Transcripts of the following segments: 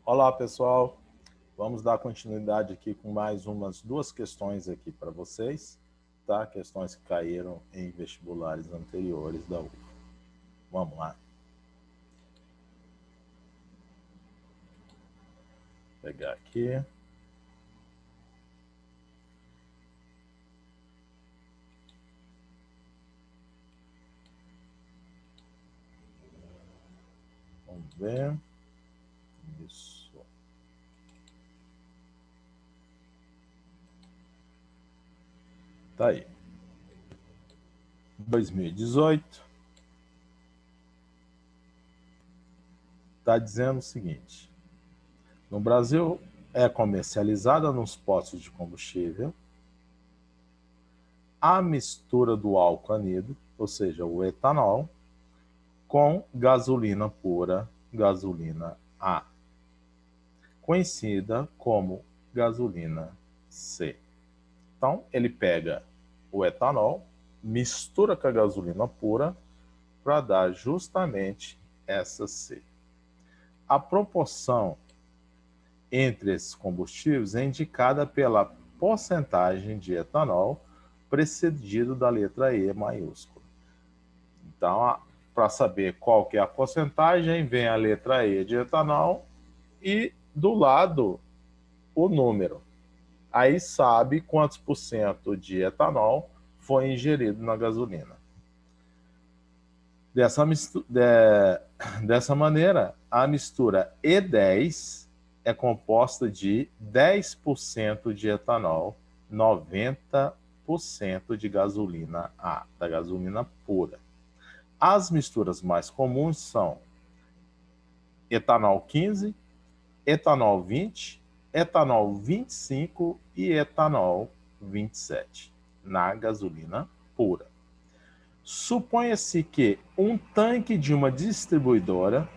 Olá, pessoal. Vamos dar continuidade aqui com mais umas duas questões aqui para vocês, tá? Questões que caíram em vestibulares anteriores da UFA. Vamos lá. Vou pegar aqui. Vamos ver. Isso. Tá aí. 2018. Está dizendo o seguinte. No Brasil, é comercializada nos postos de combustível a mistura do álcool anidro, ou seja, o etanol, com gasolina pura, gasolina A, conhecida como gasolina C. Então, ele pega o etanol, mistura com a gasolina pura para dar justamente essa C. A proporção entre esses combustíveis é indicada pela porcentagem de etanol precedido da letra E maiúscula. Então, para saber qual que é a porcentagem, vem a letra E de etanol e do lado o número. Aí sabe quantos por cento de etanol foi ingerido na gasolina. Dessa maneira, a mistura E10 é composta de 10% de etanol, 90% de gasolina A, da gasolina pura. As misturas mais comuns são etanol 15, etanol 20, etanol 25 e etanol 27 na gasolina pura. Suponha-se que um tanque de uma distribuidora,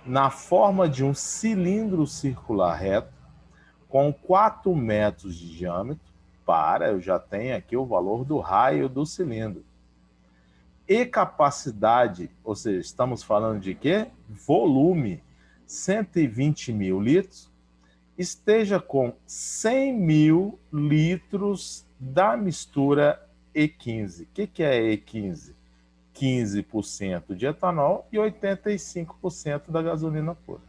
na forma de um cilindro circular reto, com 4 metros de diâmetro, eu já tenho aqui o valor do raio do cilindro, e capacidade, ou seja, estamos falando de quê? Volume, 120 mil litros, esteja com 100 mil litros da mistura E15. O que é E15? 15% de etanol e 85% da gasolina pura.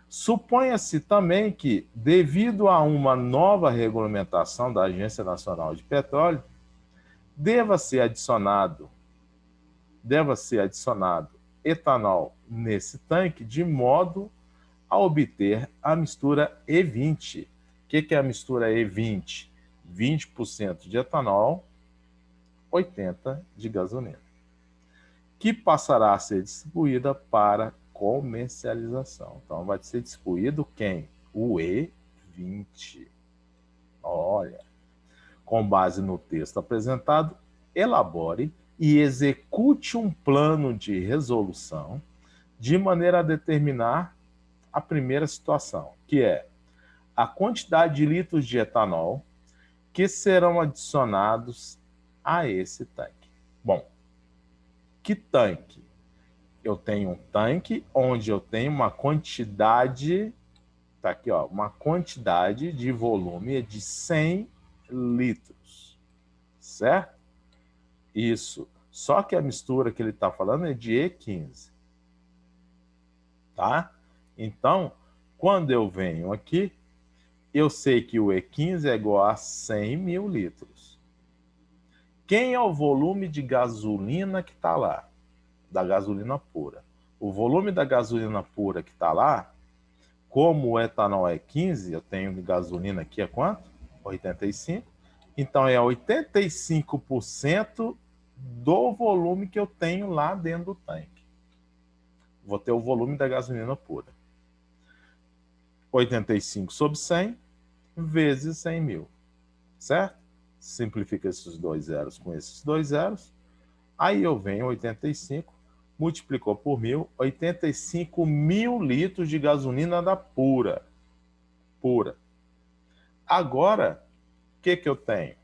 Suponha-se também que, devido a uma nova regulamentação da Agência Nacional de Petróleo, deva ser adicionado etanol nesse tanque de modo a obter a mistura E20. O que é a mistura E20? 20% de etanol, 80% de gasolina, que passará a ser distribuída para comercialização. Então, vai ser distribuído quem? O E20. Olha, com base no texto apresentado, elabore e execute um plano de resolução de maneira a determinar a primeira situação, que é a quantidade de litros de etanol que serão adicionados a esse tanque. Bom, que tanque? Eu tenho um tanque onde eu tenho uma quantidade, tá aqui, ó, uma quantidade de volume de 100 litros, certo? Isso. Só que a mistura que ele está falando é de E15, tá? Então, quando eu venho aqui, eu sei que o E15 é igual a 100 mil litros. Quem é o volume de gasolina que está lá? Da gasolina pura. O volume da gasolina pura que está lá, como o etanol é 15, eu tenho gasolina aqui é quanto? 85. Então é 85% do volume que eu tenho lá dentro do tanque. Vou ter o volume da gasolina pura. 85 sobre 100 vezes 100 mil, certo? Simplifica esses dois zeros com esses dois zeros. Aí eu venho 85, multiplicou por 1.000, 85 mil litros de gasolina da pura. Agora, o que eu tenho?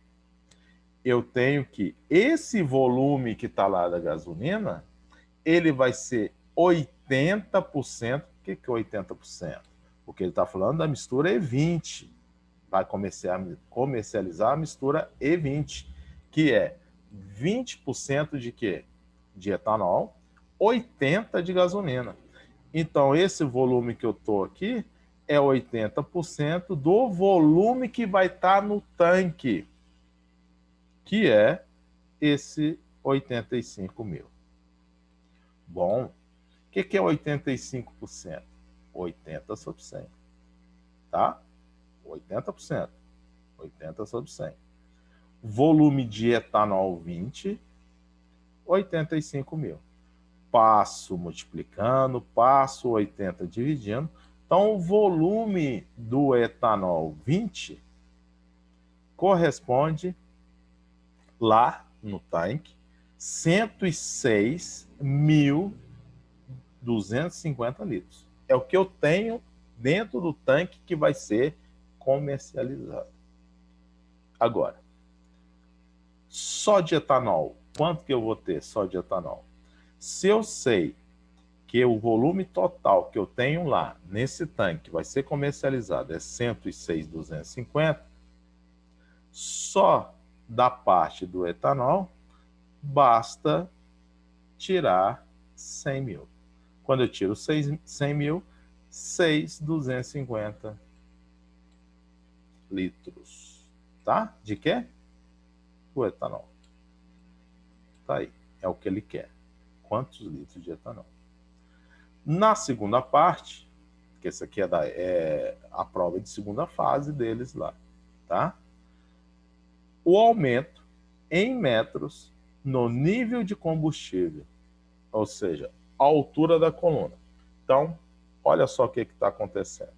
Eu tenho que esse volume que está lá da gasolina, ele vai ser 80%. O que é 80%? Porque ele está falando da mistura E20. Vai comercializar a mistura E20, que é 20% de quê? De etanol, 80% de gasolina. Então, esse volume que eu estou aqui é 80% do volume que vai estar no tanque, que é esse 85 mil. Bom, o que é 85%? 80 sobre 100. Tá? 80%. 80 sobre 100. Volume de etanol 20, 85 mil. Passo multiplicando, passo 80 dividindo. Então, o volume do etanol 20 corresponde lá no tanque 106.250 litros. É o que eu tenho dentro do tanque que vai ser comercializado. Agora, só de etanol, quanto que eu vou ter só de etanol? Se eu sei que o volume total que eu tenho lá nesse tanque vai ser comercializado é 106.250, só da parte do etanol basta tirar 100 mil. Quando eu tiro 100 mil, 6.250 litros. Tá? De quê? O etanol. Tá aí. É o que ele quer. Quantos litros de etanol? Na segunda parte, que essa aqui é a prova de segunda fase deles lá, tá? O aumento em metros no nível de combustível, ou seja, a altura da coluna. Então, olha só o que está acontecendo.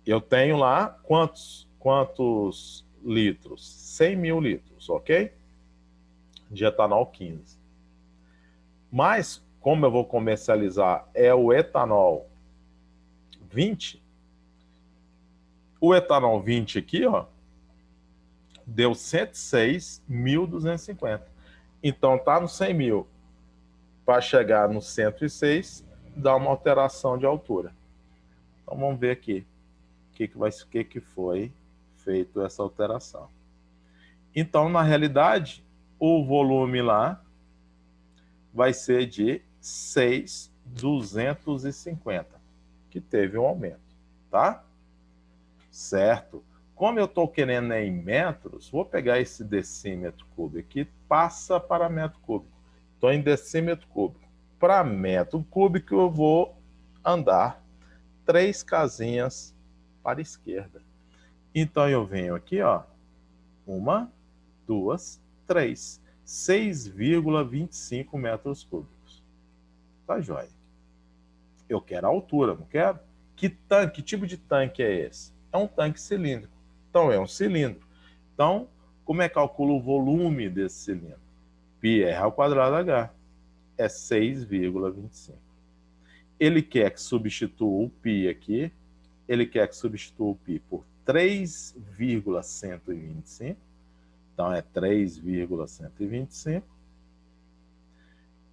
Eu tenho lá quantos litros? 100 mil litros, ok? De etanol 15. Mas, como eu vou comercializar o etanol 20, o etanol 20 aqui, ó, deu 106.250. Então, tá no 100 mil. Para chegar no 106, dá uma alteração de altura. Então, vamos ver aqui o que foi feito essa alteração. Então, na realidade, o volume lá vai ser de 6.250, que teve um aumento, tá? Certo? Como eu estou querendo em metros, vou pegar esse decímetro cúbico aqui, passa para metro cúbico. Estou em decímetro cúbico. Para metro cúbico, eu vou andar 3 casinhas para a esquerda. Então, eu venho aqui, ó, 1, 2, 3. 6,25 metros cúbicos. Tá joia. Eu quero a altura, não quero? Que tipo de tanque é esse? É um tanque cilíndrico. Então, é um cilindro. Então, como é que calcula o volume desse cilindro? πr² é 6,25. Ele quer que substitua o π aqui, ele quer que substitua o π por 3,125. Então, é 3,125.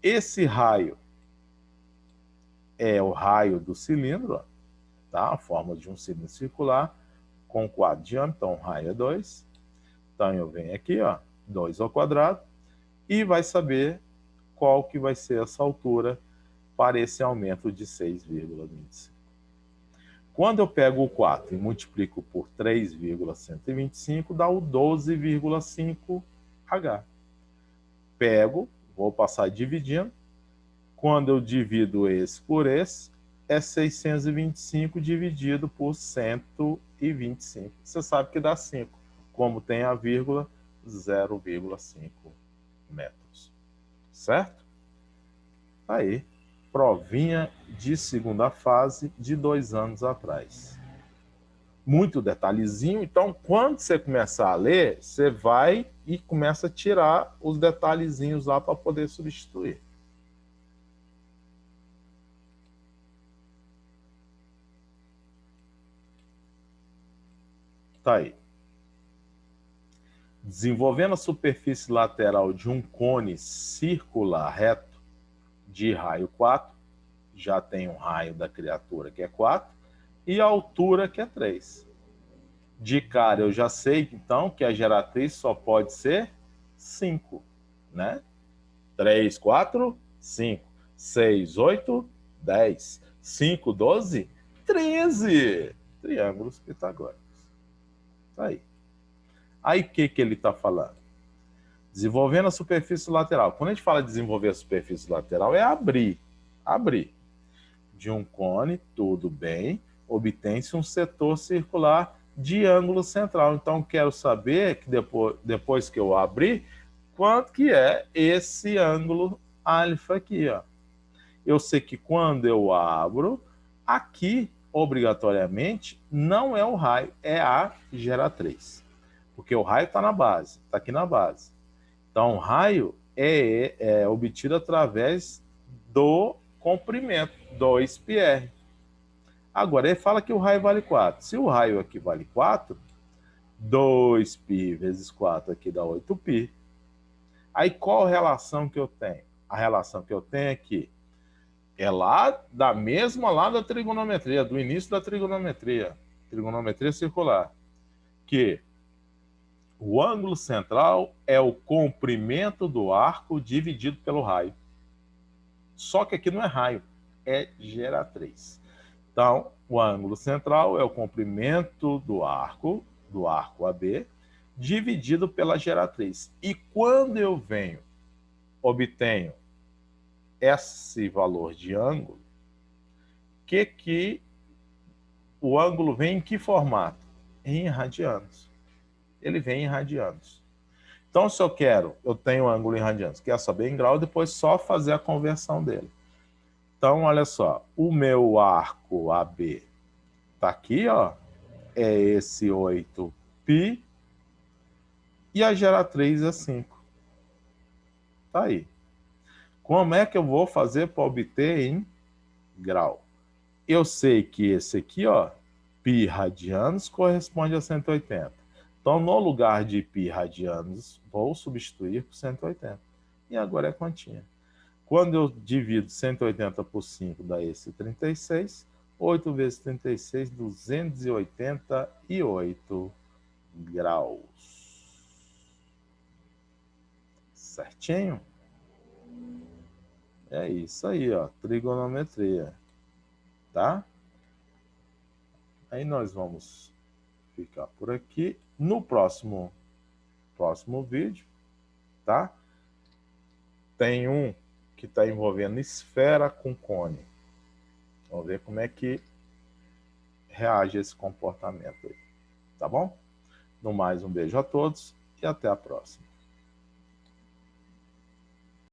Esse raio é o raio do cilindro, tá? A forma de um cilindro circular com 4 diâmetros, então o raio é 2. Então eu venho aqui, ó, 2 ao quadrado, e vai saber qual que vai ser essa altura para esse aumento de 6,25. Quando eu pego o 4 e multiplico por 3,125, dá o 12,5H. Pego, vou passar dividindo. Quando eu divido esse por esse, é 625 dividido por 125. Você sabe que dá 5. Como tem a vírgula, 0,5 metros. Certo? Aí, provinha de segunda fase de 2 anos atrás. Muito detalhezinho. Então, quando você começar a ler, você vai e começa a tirar os detalhezinhos lá para poder substituir. Tá aí. Desenvolvendo a superfície lateral de um cone circular reto de raio 4, já tem um raio da criatura que é 4, e a altura, que é 3. De cara, eu já sei, então, que a geratriz só pode ser 5, né? 3, 4, 5, 6, 8, 10, 5, 12, 13 triângulos pitagóricos. Tá aí. Aí o que ele está falando? Desenvolvendo a superfície lateral. Quando a gente fala de desenvolver a superfície lateral, é abrir. Abrir. De um cone, tudo bem, obtém-se um setor circular de ângulo central. Então, quero saber, que depois que eu abrir, quanto que é esse ângulo alfa aqui, ó. Eu sei que quando eu abro, aqui, obrigatoriamente, não é o raio, é a geratriz. Porque o raio está na base, está aqui na base. Então, o raio é obtido através do comprimento, 2πr. Agora, ele fala que o raio vale 4. Se o raio aqui vale 4, 2π vezes 4 aqui dá 8π. Aí, qual a relação que eu tenho? A relação que eu tenho é que é lá da trigonometria, do início da trigonometria circular, que o ângulo central é o comprimento do arco dividido pelo raio. Só que aqui não é raio, é geratriz. Então, o ângulo central é o comprimento do arco AB, dividido pela geratriz. E quando eu obtenho esse valor de ângulo, que o ângulo vem em que formato? Em radianos. Ele vem em radianos. Então, se eu tenho um ângulo em radianos, quero saber em grau, depois só fazer a conversão dele. Então, olha só, o meu arco AB está aqui, ó, é esse 8π, e a geratriz é 5. Tá aí. Como é que eu vou fazer para obter em grau? Eu sei que esse aqui, ó, π radianos, corresponde a 180. Então, no lugar de π radianos, vou substituir por 180. E agora é continha. Quando eu divido 180 por 5, dá esse 36. 8 vezes 36, 288 graus. Certinho? É isso aí, ó, trigonometria. Tá? Aí nós vamos ficar por aqui. No próximo vídeo, tá? Tem um que está envolvendo esfera com cone. Vamos ver como é que reage esse comportamento aí. Tá bom? No mais, um beijo a todos e até a próxima.